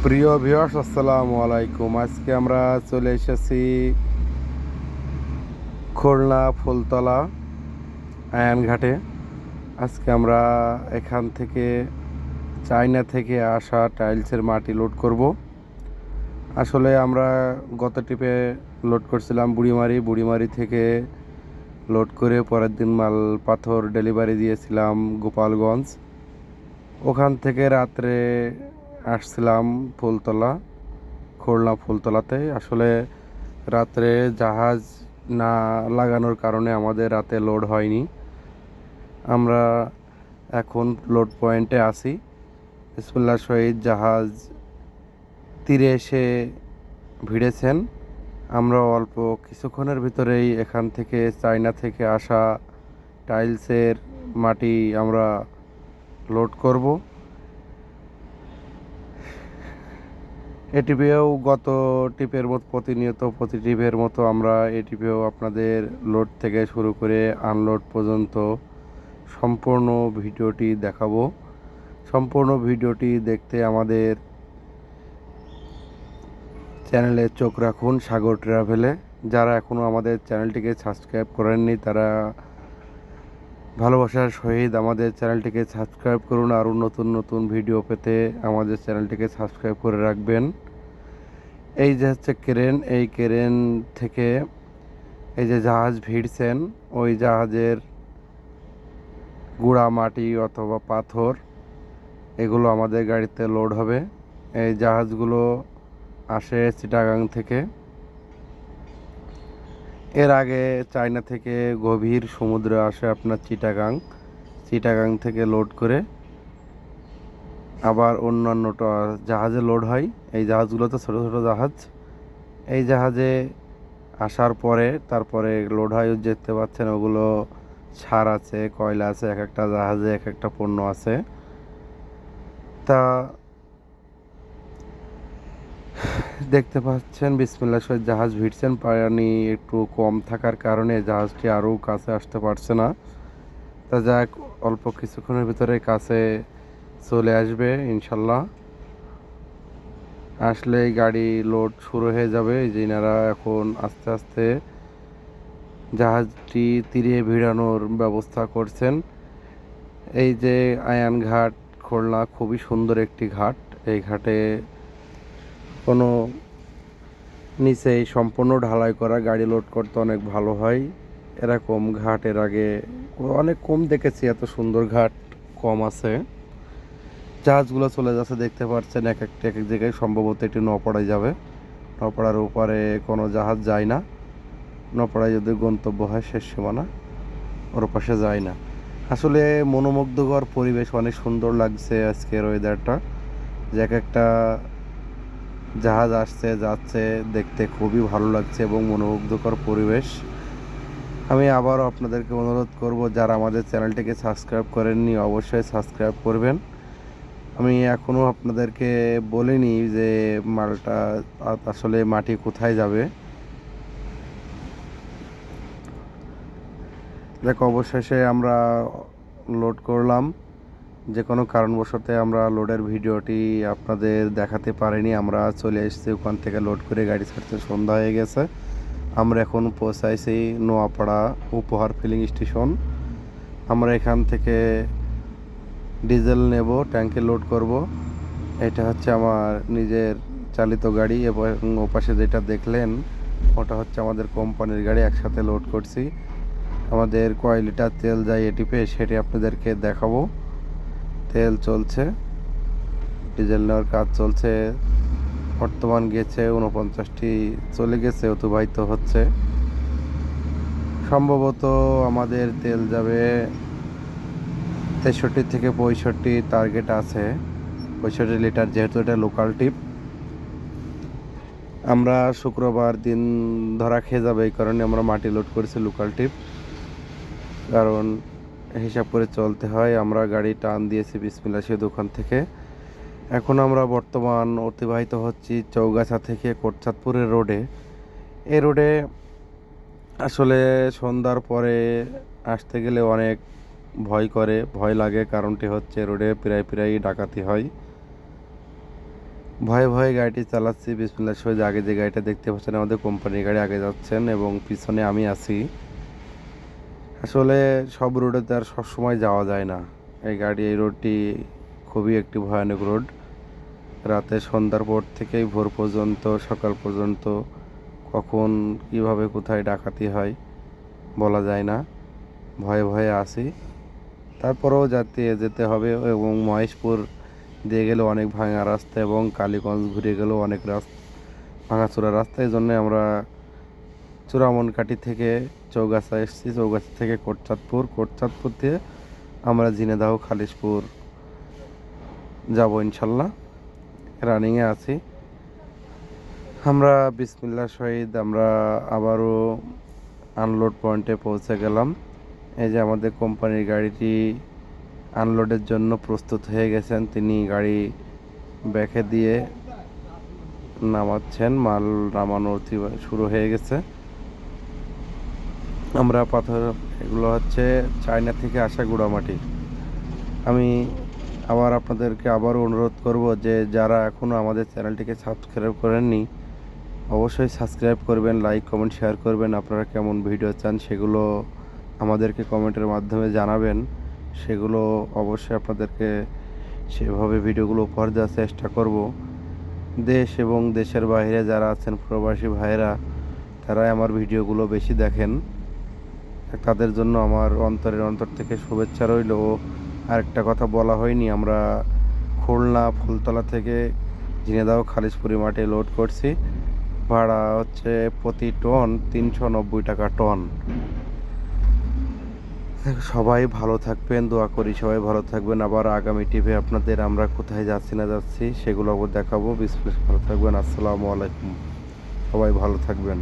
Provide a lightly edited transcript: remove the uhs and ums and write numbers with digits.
প্রিয় ভিউয়ার্স, আসসালামু আলাইকুম। আজকে আমরা চলে এসেছি খুলনা ফুলতলা আয়ানঘাটে। আজকে আমরা এখান থেকে চায়না থেকে আসা টাইলসের মাটি লোড করব। আসলে আমরা গত ট্রিপে লোড করছিলাম বুড়িমারি থেকে লোড করে পরের দিন মাল পাথর ডেলিভারি দিয়েছিলাম গোপালগঞ্জ। ওখান থেকে রাত্রে আসছিলাম ফুলতলা, খুলনা ফুলতলাতে। আসলে রাত্রে জাহাজ না লাগানোর কারণে আমাদের রাতে লোড হয়নি। আমরা এখন লোড পয়েন্টে আছি। বিসমিল্লাহ শহীদ জাহাজ তীরে এসে ভিড়েছেন। আমরা অল্প কিছুক্ষণের ভিতরেই এখান থেকে চায়না থেকে আসা টাইলসের মাটি আমরা লোড করব। এটিপিও গত টিপের মতো প্রতি টিপের মতো আমরা এটিপিও আপনাদের লোড থেকে শুরু করে আনলোড পর্যন্ত সম্পূর্ণ ভিডিওটি দেখাবো। সম্পূর্ণ ভিডিওটি দেখতে আমাদের চ্যানেলে চোখ রাখুন, সাগর ট্রাভেলে। যারা এখনও আমাদের চ্যানেলটিকে সাবস্ক্রাইব করেননি তারা ভালোবাসার সহিত আমাদের চ্যানেলটিকে সাবস্ক্রাইব করুন। আরও নতুন নতুন ভিডিও পেতে আমাদের চ্যানেলটিকে সাবস্ক্রাইব করে রাখবেন। এই যে হচ্ছে ক্রেন, এই ক্রেন থেকে এই যে জাহাজ ভিড়ছেন, ওই জাহাজের গুঁড়া মাটি অথবা পাথর এগুলো আমাদের গাড়িতে লোড হবে। এই জাহাজগুলো আসে চিটাগাং থেকে। এর আগে চায়না থেকে গভীর সমুদ্রে আসে আপনার চিটাগাং থেকে লোড করে আবার অন্যান্য জাহাজে লোড হয়। এই জাহাজগুলো তো ছোটো ছোটো জাহাজ। এই জাহাজে আসার পরে তারপরে লোড হয়। দেখতে পাচ্ছেন ওগুলো সার আছে, কয়লা আছে, এক একটা জাহাজে এক একটা পণ্য আছে। তা দেখতে পাচ্ছেন বিসমিল্লাহ শহীদ জাহাজ ভিড়ছেন। পানি একটু কম থাকার কারণে জাহাজটি আরও কাছে আসতে পারছে না। তা যাক, অল্প কিছুক্ষণের ভিতরে কাছে চলে আসবে ইনশাল্লাহ। আসলেই গাড়ি লোড শুরু হয়ে যাবে। এই যে এনারা এখন আস্তে আস্তে জাহাজটি তীরে ভিড়ানোর ব্যবস্থা করছেন। এই যে আয়ান ঘাট খুলনা খুবই সুন্দর একটি ঘাট। এই ঘাটে কোনো নিচেই সম্পূর্ণ ঢালাই করা, গাড়ি লোড করতে অনেক ভালো হয়। এরকম ঘাট এর আগে অনেক কম দেখেছি, এত সুন্দর ঘাট কম আছে। জাহাজগুলো চলে যাচ্ছে দেখতে পাচ্ছেন, এক এক জায়গায়। সম্ভবত এটি নপাড়ায় যাবে। নপাড়ার উপরে কোনো জাহাজ যায় না। নপাড়ায় যদি গন্তব্য হয় শেষ সীমানা, ওর পাশে যায় না। আসলে মনোমুগ্ধকর পরিবেশ, অনেক সুন্দর লাগছে আজকের ওয়েদারটা। যে এক একটা জাহাজ আসছে যাচ্ছে, দেখতে খুবই ভালো লাগছে এবং মনোমুগ্ধকর পরিবেশ। আমি আবারও আপনাদেরকে অনুরোধ করব, যারা আমাদের চ্যানেলটিকে সাবস্ক্রাইব করেননি অবশ্যই সাবস্ক্রাইব করবেন। আমি এখনও আপনাদেরকে বলিনি যে মালটা আসলে মাটি কোথায় যাবে। দেখ, অবশেষে আমরা লোড করলাম। যে কোনো কারণবশত আমরা লোডের ভিডিওটি আপনাদের দেখাতে পারিনি। আমরা চলে এসেছি ওখান থেকে লোড করে, গাড়ি ছাড়তে সন্ধ্যা হয়ে গেছে। আমরা এখন পৌঁছাইছি নোয়াপাড়া উপহার ফিলিং স্টেশন। আমরা এখান থেকে ডিজেল নেব, ট্যাঙ্কে লোড করব। এটা হচ্ছে আমার নিজের চালিত গাড়ি এবং ওপাশে যেটা দেখলেন ওটা হচ্ছে আমাদের কোম্পানির গাড়ি। একসাথে লোড করছি। আমাদের কয় লিটার তেল যায় এটিপে সেটি আপনাদেরকে দেখাবো। তেল চলছে, ডিজেল নেওয়ার কাজ চলছে। বর্তমান গেছে 49টি, চলে গেছে, অতিবাহিত হচ্ছে। সম্ভবত আমাদের তেল যাবে 63 থেকে 65, টার্গেট আছে 65 লিটার। যেহেতু এটা লোকাল টিপ, আমরা শুক্রবার দিন ধরা খেয়ে যাবে, এই কারণে আমরা মাটি লোড করেছি লোকাল টিপ। কারণ হিসাব করে চলতে হয়। আমরা গাড়ি টান দিয়েছি বিসমিল্লাহ শহীদ ওখান থেকে। এখন আমরা বর্তমান অতিবাহিত হচ্ছি চৌগাছা থেকে কোটচাঁদপুরের রোডে। এই রোডে আসলে সন্ধ্যার পরে আসতে গেলে অনেক ভয় লাগে। কারণটি হচ্ছে রোডে প্রায় ডাকাতি হয়। ভয়ে ভয়ে গাড়িটি চালাচ্ছি বিসমিল্লাহর সহিত। আগে যে গাড়িটা দেখতে পাচ্ছেন আমাদের কোম্পানির গাড়ি আগে যাচ্ছেন এবং পিছনে আমি আছি। আসলে সব রোডেতে আর সবসময় যাওয়া যায় না। এই রোডটি খুবই একটি ভয়ানক রোড। রাতে সন্ধ্যার পর থেকেই ভোর পর্যন্ত, সকাল পর্যন্ত কখন কিভাবে কোথায় ডাকাতি হয় বলা যায় না। ভয়ে ভয়ে আছি, তারপরেও যেতে হবে। এবং মহেশপুর দিয়ে গেলে অনেক ভাঙা রাস্তা এবং কালীগঞ্জ ঘুরে গেলেও অনেক ভাঙাচোরা রাস্তা। এই জন্যে আমরা চূড়ামনকাঠি থেকে চৌগাছা এসেছি, চৌগাছা থেকে কোটচাঁদপুর দিয়ে আমরা ঝিনেদাহ খালিশপুর যাব ইনশাল্লাহ। রানিংয়ে আছি আমরা। বিসমিল্লাহর সহিত আমরা আবারও আনলোড পয়েন্টে পৌঁছে গেলাম। এই যে আমাদের কোম্পানির গাড়িটি আনলোডের জন্য প্রস্তুত হয়ে গেছেন। তিনি গাড়ি ব্যাকে দিয়ে নামাচ্ছেন, মাল নামানো শুরু হয়ে গেছে। আমরা পাথর, এগুলো হচ্ছে চায়না থেকে আসা গুঁড়ামাটি। আমি আপনাদেরকে আবারও অনুরোধ করব যে যারা এখনও আমাদের চ্যানেলটিকে সাবস্ক্রাইব করেননি অবশ্যই সাবস্ক্রাইব করবেন, লাইক কমেন্ট শেয়ার করবেন। আপনারা কেমন ভিডিও চান সেগুলো আমাদেরকে কমেন্টের মাধ্যমে জানাবেন। সেগুলো অবশ্যই আপনাদেরকে সেভাবে ভিডিওগুলো উপহার দেওয়ার চেষ্টা করব। দেশ এবং দেশের বাইরে যারা আছেন প্রবাসী ভাইয়েরা, তারাই আমার ভিডিওগুলো বেশি দেখেন। তাদের জন্য আমার অন্তর থেকে শুভেচ্ছা রইল। আরেকটা কথা বলা হয়নি, আমরা খুলনা ফুলতলা থেকে ঝিনেদাহ খালিশপুরি মাঠে লোড করছি। ভাড়া হচ্ছে প্রতি টন 390 টাকা টন। সবাই ভালো থাকবেন, দোয়া করি সবাই ভালো থাকবেন। আবার আগামী টিভি আপনাদের আমরা কোথায় যাচ্ছি না যাচ্ছি সেগুলো দেখাবো। বিসমিল্লাহ, ভালো থাকবেন। আসসালামু আলাইকুম, সবাই ভালো থাকবেন।